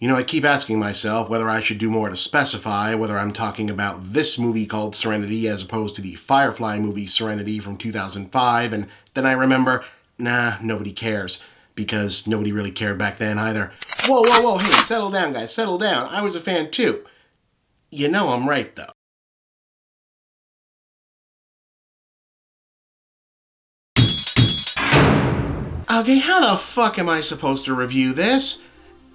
You know, I keep asking myself whether I should do more to specify whether I'm talking about this movie called Serenity as opposed to the Firefly movie Serenity from 2005, and then I remember, nah, nobody cares. Because nobody really cared back then either. Whoa, whoa, whoa, hey, settle down, guys, settle down. I was a fan too. You know I'm right, though. Okay, how the fuck am I supposed to review this?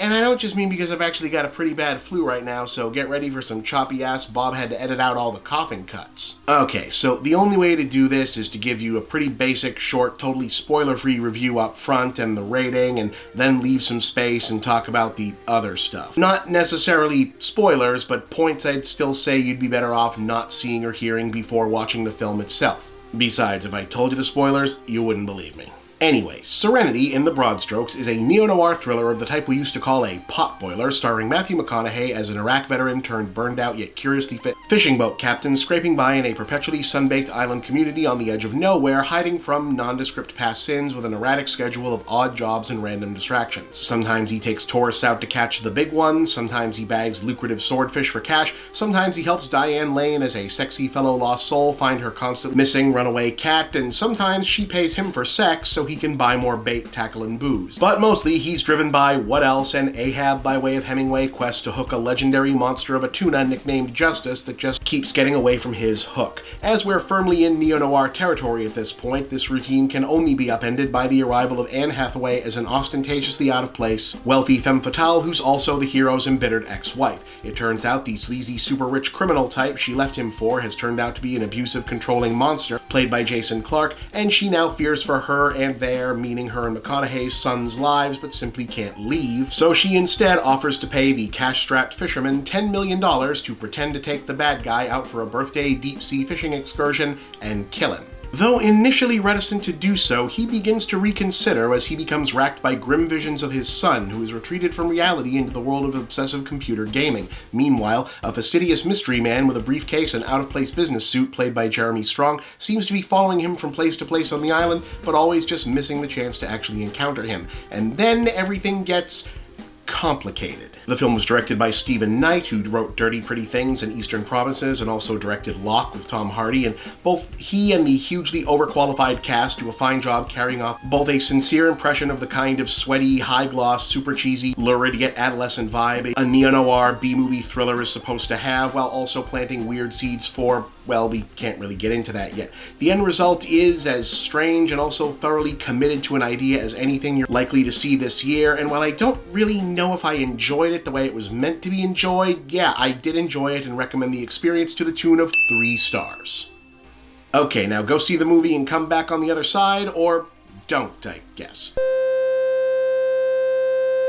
And I don't just mean because I've actually got a pretty bad flu right now, so get ready for some choppy ass Bob had to edit out all the coughing cuts. Okay, so the only way to do this is to give you a pretty basic, short, totally spoiler-free review up front and the rating, and then leave some space and talk about the other stuff. Not necessarily spoilers, but points I'd still say you'd be better off not seeing or hearing before watching the film itself. Besides, if I told you the spoilers, you wouldn't believe me. Anyway, Serenity, in the broad strokes, is a neo-noir thriller of the type we used to call a potboiler, starring Matthew McConaughey as an Iraq veteran turned burned-out yet curiously fit fishing boat captain scraping by in a perpetually sun-baked island community on the edge of nowhere, hiding from nondescript past sins with an erratic schedule of odd jobs and random distractions. Sometimes he takes tourists out to catch the big ones, sometimes he bags lucrative swordfish for cash, sometimes he helps Diane Lane as a sexy fellow lost soul find her constantly missing runaway cat, and sometimes she pays him for sex so he can buy more bait, tackle, and booze. But mostly, he's driven by what else and Ahab by way of Hemingway quest to hook a legendary monster of a tuna nicknamed Justice that just keeps getting away from his hook. As we're firmly in neo-noir territory at this point, this routine can only be upended by the arrival of Anne Hathaway as an ostentatiously out-of-place, wealthy femme fatale who's also the hero's embittered ex-wife. It turns out the sleazy, super-rich criminal type she left him for has turned out to be an abusive, controlling monster, played by Jason Clarke, and she now fears for her and their, meaning her and McConaughey's sons' lives, but simply can't leave. So she instead offers to pay the cash-strapped fisherman $10 million to pretend to take the bad guy out for a birthday deep-sea fishing excursion and kill him. Though initially reticent to do so, he begins to reconsider as he becomes racked by grim visions of his son, who has retreated from reality into the world of obsessive computer gaming. Meanwhile, a fastidious mystery man with a briefcase and out-of-place business suit, played by Jeremy Strong, seems to be following him from place to place on the island, but always just missing the chance to actually encounter him. And then everything gets complicated. The film was directed by Stephen Knight, who wrote Dirty Pretty Things and Eastern Promises, and also directed Locke with Tom Hardy, and both he and the hugely overqualified cast do a fine job carrying off both a sincere impression of the kind of sweaty, high-gloss, super cheesy, lurid yet adolescent vibe a neo-noir B-movie thriller is supposed to have, while also planting weird seeds for, well, we can't really get into that yet. The end result is as strange and also thoroughly committed to an idea as anything you're likely to see this year, and while I don't really know if I enjoyed it the way it was meant to be enjoyed, yeah, I did enjoy it and recommend the experience to the tune of 3 stars. Okay, now go see the movie and come back on the other side, or don't, I guess.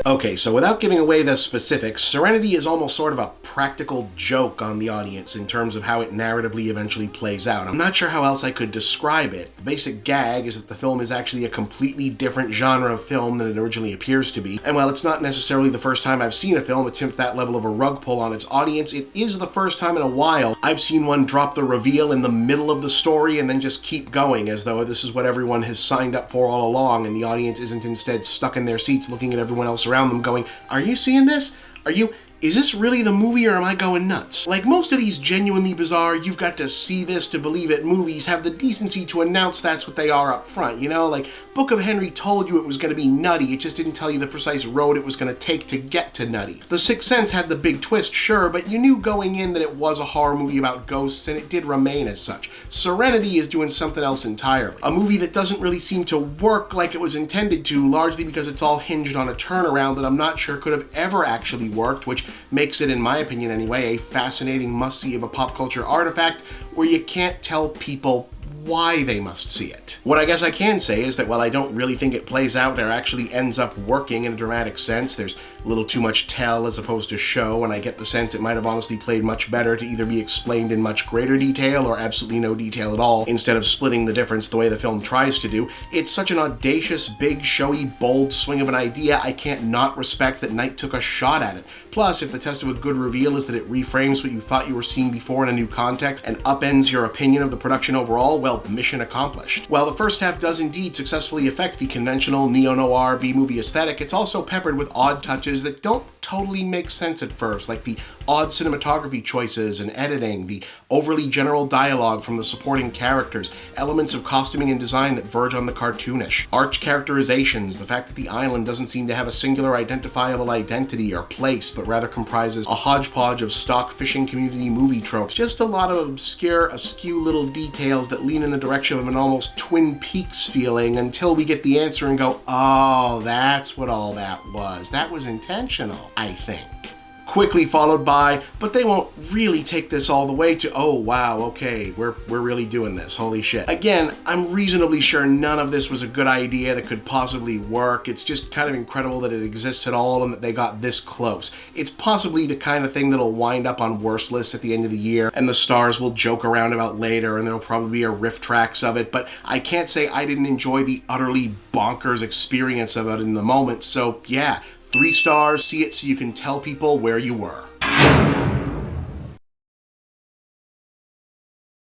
Okay, so without giving away the specifics, Serenity is almost sort of a practical joke on the audience in terms of how it narratively eventually plays out. I'm not sure how else I could describe it. The basic gag is that the film is actually a completely different genre of film than it originally appears to be, and while it's not necessarily the first time I've seen a film attempt that level of a rug pull on its audience, it is the first time in a while I've seen one drop the reveal in the middle of the story and then just keep going as though this is what everyone has signed up for all along, and the audience isn't instead stuck in their seats looking at everyone else around them going, are you seeing this? Is this really the movie or am I going nuts? Like most of these genuinely bizarre, you've got to see this to believe it movies have the decency to announce that's what they are up front, you know? Like, Book of Henry told you it was going to be nutty, it just didn't tell you the precise road it was going to take to get to nutty. The Sixth Sense had the big twist, sure, but you knew going in that it was a horror movie about ghosts, and it did remain as such. Serenity is doing something else entirely. A movie that doesn't really seem to work like it was intended to, largely because it's all hinged on a turnaround that I'm not sure could have ever actually worked, which makes it, in my opinion anyway, a fascinating must-see of a pop culture artifact where you can't tell people why they must see it. What I guess I can say is that while I don't really think it plays out or actually ends up working in a dramatic sense, there's a little too much tell as opposed to show, and I get the sense it might have honestly played much better to either be explained in much greater detail or absolutely no detail at all, instead of splitting the difference the way the film tries to do. It's such an audacious, big, showy, bold swing of an idea, I can't not respect that Knight took a shot at it. Plus, if the test of a good reveal is that it reframes what you thought you were seeing before in a new context and upends your opinion of the production overall, well, well, mission accomplished. While the first half does indeed successfully affect the conventional neo-noir B-movie aesthetic, it's also peppered with odd touches that don't totally make sense at first, like the odd cinematography choices and editing, the overly general dialogue from the supporting characters, elements of costuming and design that verge on the cartoonish, arch characterizations, the fact that the island doesn't seem to have a singular identifiable identity or place, but rather comprises a hodgepodge of stock fishing community movie tropes. Just a lot of obscure, askew little details that lean in the direction of an almost Twin Peaks feeling until we get the answer and go, oh, that's what all that was. That was intentional, I think. Quickly followed by, but they won't really take this all the way to, oh wow, okay, we're really doing this, holy shit. Again, I'm reasonably sure none of this was a good idea that could possibly work. It's just kind of incredible that it exists at all and that they got this close. It's possibly the kind of thing that'll wind up on worst lists at the end of the year, and the stars will joke around about later, and there'll probably be a riff tracks of it, but I can't say I didn't enjoy the utterly bonkers experience of it in the moment, so yeah, 3 stars, see it so you can tell people where you were.